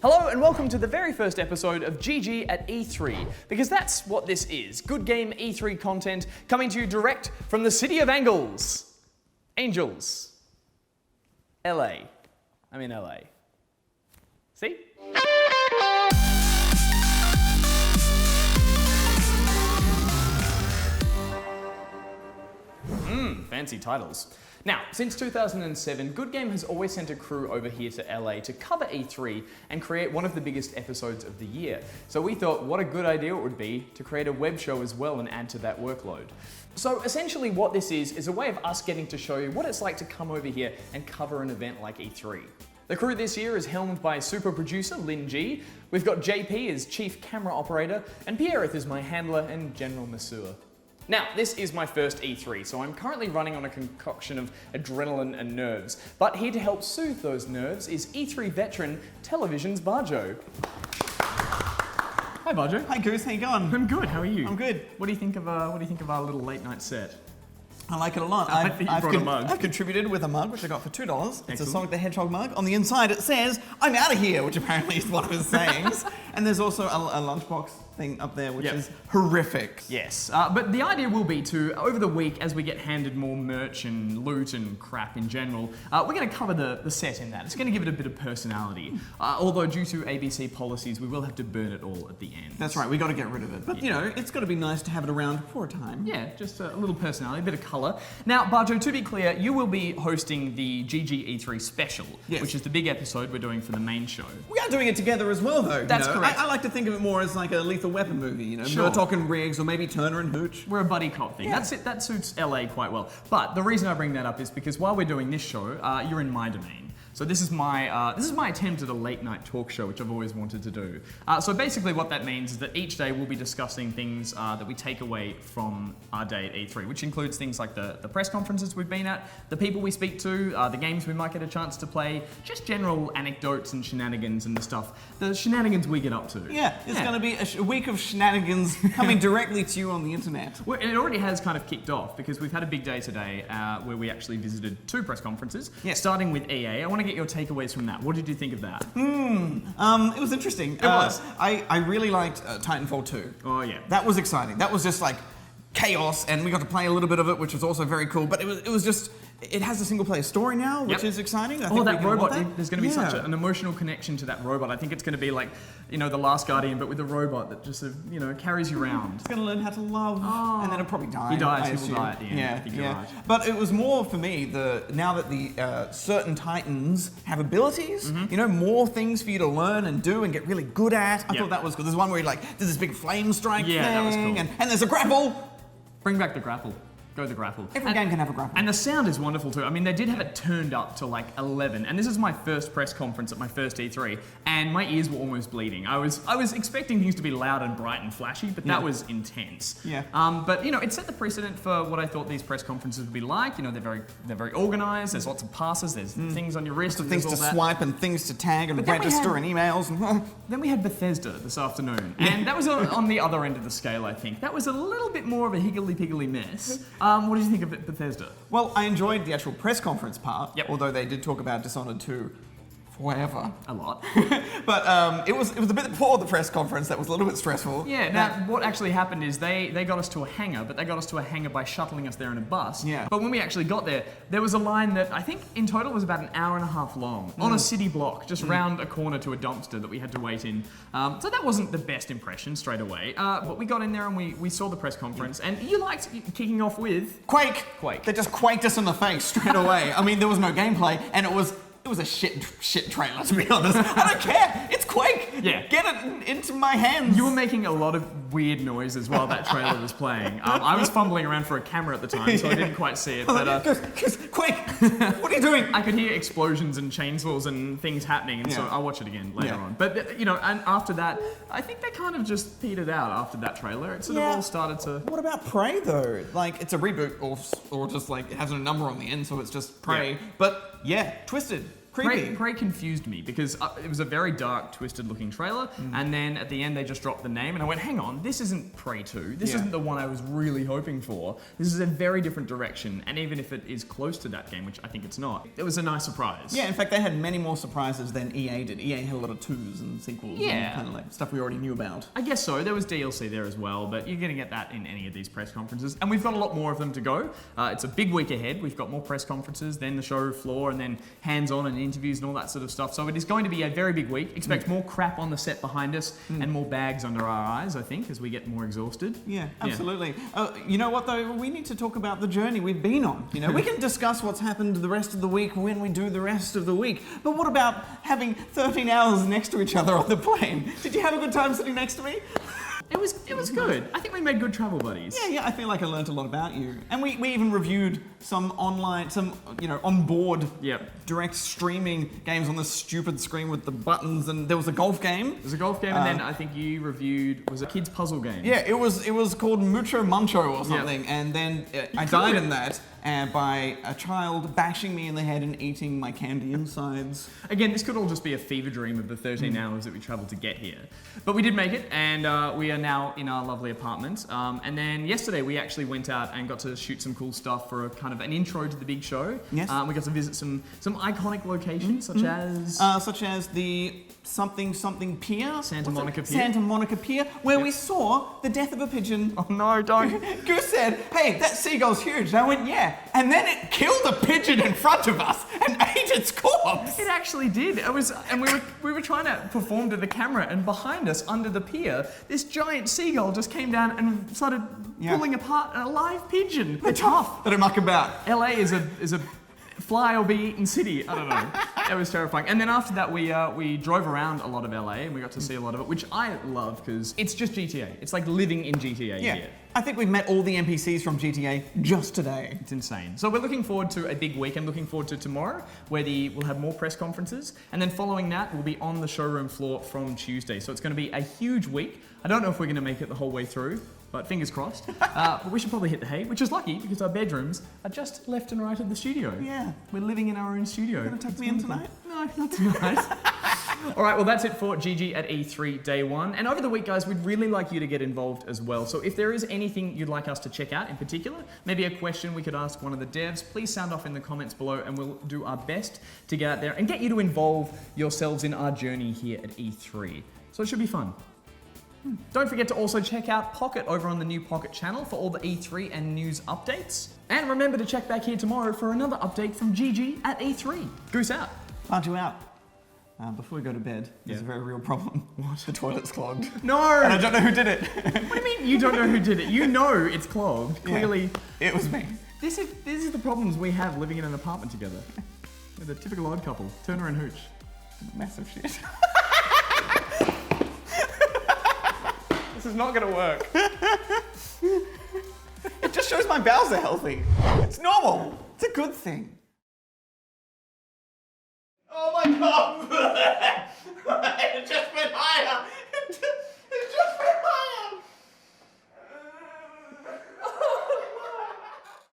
Hello and welcome to the very first episode of GG at E3, because that's what this is. Good game E3 content coming to you direct from the city of Angles. Angels. LA. I'm in LA. See? Fancy titles. Now, since 2007, Good Game has always sent a crew over here to LA to cover E3 and create one of the biggest episodes of the year. So we thought what a good idea it would be to create a web show as well and add to that workload. So essentially what this is a way of us getting to show you what it's like to come over here and cover an event like E3. The crew this year is helmed by super producer Lin G. We've got JP as chief camera operator, and Pierreth is my handler and general masseur. Now, this is my first E3, so I'm currently running on a concoction of adrenaline and nerves. But here to help soothe those nerves is E3 veteran Television's Bajo. Hi, Bajo. Hi, Goose. How you going? I'm good. How are you? I'm good. What do you think of our little late night set? I like it a lot. I think you brought a mug. I've contributed with a mug, which I got for $2. It's Excellent. a Sonic the Hedgehog mug. On the inside, it says, "I'm out of here," which apparently is one of his sayings. And there's also a lunchbox thing up there, which is horrific. Yes, but the idea will be to, over the week, as we get handed more merch and loot and crap in general, we're going to cover the set in that. It's going to give it a bit of personality. Although due to ABC policies, we will have to burn it all at the end. That's right, we got to get rid of it. But you know, it's got to be nice to have it around for a time. Yeah, just a little personality, a bit of colour. Now, Bajo, to be clear, you will be hosting the GG E3 special, which is the big episode we're doing for the main show. We are doing it together as well, though. That's correct. I like to think of it more as like a Lethal Weapon movie, you know, Murdoch and Riggs, or maybe Turner and Hooch. We're a buddy cop thing. That's it. That suits LA quite well. But the reason I bring that up is because while we're doing this show, you're in my domain. So this is my attempt at a late night talk show, which I've always wanted to do. So basically what that means is that each day we'll be discussing things that we take away from our day at E3, which includes things like the press conferences we've been at, the people we speak to, the games we might get a chance to play, just general anecdotes and shenanigans and the stuff, the shenanigans we get up to. Yeah, it's going to be a week of shenanigans coming directly to you on the internet. Well, and it already has kind of kicked off because we've had a big day today where we actually visited 2 press conferences, starting with EA. I want to get your takeaways from that. What did you think of that? It was interesting. It was. I really liked Titanfall 2. Oh yeah. That was exciting. That was just like chaos, and we got to play a little bit of it, which was also very cool. But it was just, it has a single player story now, which is exciting. I think that robot, that. there's going to be such an emotional connection to that robot. I think it's going to be like, you know, The Last Guardian, but with a robot that just, you know, carries you around. It's going to learn how to love, and then it'll probably die. He dies, he will die at the end. I think you're right. But it was more for me, now that the certain Titans have abilities, you know, more things for you to learn and do and get really good at. I thought that was good. There's one where he like, there's this big flame strike thing, that was cool. and there's a grapple. Bring back the grapple. Go the grapple. Every game can have a grapple. And the sound is wonderful too. I mean, they did have it turned up to like 11, and this is my first press conference at my first E3, and my ears were almost bleeding. I was expecting things to be loud and bright and flashy, but that was intense. Yeah. But you know, it set the precedent for what I thought these press conferences would be like. You know, they're very organized. There's lots of passes. There's things on your wrist. Things to swipe and things to tag and register and emails. Then we had Bethesda this afternoon, and that was on the other end of the scale. I think that was a little bit more of a higgledy-piggledy mess. What did you think of Bethesda? Well, I enjoyed the actual press conference part, although they did talk about Dishonored 2 forever. A lot. But it was a bit before the press conference that was a little bit stressful. Yeah, now what actually happened is they got us to a hangar, but they got us to a hangar by shuttling us there in a bus. Yeah. But when we actually got there, there was a line that I think in total was about an hour and a half long on a city block, just round a corner to a dumpster that we had to wait in. So that wasn't the best impression straight away. But we got in there and we saw the press conference, and you liked kicking off with... Quake! Quake. They just quaked us in the face straight away. I mean, there was no gameplay, and it was a shit trailer, to be honest. I don't care. It's Quake. Yeah. Get it into my hands. You were making a lot of weird noises while that trailer was playing. I was fumbling around for a camera at the time, so I didn't quite see it. But Quake, what are you doing? I could hear explosions and chainsaws and things happening, and so I'll watch it again later on. But you know, and after that, I think they kind of just petered out after that trailer. It sort of all started to. What about Prey though? Like, it's a reboot, or just like it has a number on the end, so it's just Prey. Yeah. But yeah, Twisted. Creepy. Prey confused me because it was a very dark, twisted-looking trailer, and then at the end they just dropped the name, and I went, "Hang on, this isn't Prey 2. This isn't the one I was really hoping for. This is a very different direction." And even if it is close to that game, which I think it's not, it was a nice surprise. Yeah, in fact, they had many more surprises than EA did. EA had a lot of 2s and sequels and kind of like stuff we already knew about. I guess so. There was DLC there as well, but you're going to get that in any of these press conferences. And we've got a lot more of them to go. It's a big week ahead. We've got more press conferences, then the show floor, and then hands-on and interviews and all that sort of stuff. So it is going to be a very big week. Expect more crap on the set behind us and more bags under our eyes, I think, as we get more exhausted. Yeah, absolutely. You know what, though? We need to talk about the journey we've been on. You know, we can discuss what's happened the rest of the week when we do the rest of the week. But what about having 13 hours next to each other on the plane? Did you have a good time sitting next to me? It was good. I think we made good travel buddies. Yeah, I feel like I learned a lot about you. And we even reviewed some onboard direct streaming games on this stupid screen with the buttons, and there was a golf game. There's a golf game, and then I think you reviewed, was it a kid's puzzle game? Yeah, it was called Mucho Muncho or something, and then I died in that by a child bashing me in the head and eating my candy insides. Again, this could all just be a fever dream of the 13 hours that we travelled to get here. But we did make it, and we are now in our lovely apartment. And then yesterday we actually went out and got to shoot some cool stuff for a kind of an intro to the big show. Yes. We got to visit some iconic locations, such as the something pier, Santa Monica Pier. Santa Monica Pier, where we saw the death of a pigeon. Oh no, don't. Goose said, "Hey, that seagull's huge." And I went, "Yeah," and then it killed a pigeon in front of us and ate its corpse. It actually did. It was, and we were trying to perform to the camera, and behind us, under the pier, this giant seagull just came down and started pulling apart a live pigeon. They're tough. That I muck about. LA is a fly or be eaten city. I don't know. It was terrifying. And then after that, we drove around a lot of LA and we got to see a lot of it, which I love because it's just GTA. It's like living in GTA here. I think we've met all the NPCs from GTA just today. It's insane. So we're looking forward to a big week. I'm looking forward to tomorrow, where we'll have more press conferences. And then following that, we'll be on the showroom floor from Tuesday. So it's going to be a huge week. I don't know if we're going to make it the whole way through, but fingers crossed. But we should probably hit the hay, which is lucky because our bedrooms are just left and right of the studio. Yeah. We're living in our own studio. You want to tuck me in tonight? No, not tonight. All right, well, that's it for GG at E3 Day 1. And over the week, guys, we'd really like you to get involved as well. So if there is anything you'd like us to check out in particular, maybe a question we could ask one of the devs, please sound off in the comments below and we'll do our best to get out there and get you to involve yourselves in our journey here at E3. So it should be fun. Don't forget to also check out Pocket over on the new Pocket channel for all the E3 and news updates. And remember to check back here tomorrow for another update from GG at E3. Goose out. Aren't you out? Before we go to bed, there's a very real problem. What? The toilet's clogged. No! And I don't know who did it. What do you mean you don't know who did it? You know it's clogged. Clearly. It was me. This is the problems we have living in an apartment together. We're the typical odd couple. Turner and Hooch. Massive shit. This is not gonna work. It just shows my bowels are healthy. It's normal. It's a good thing.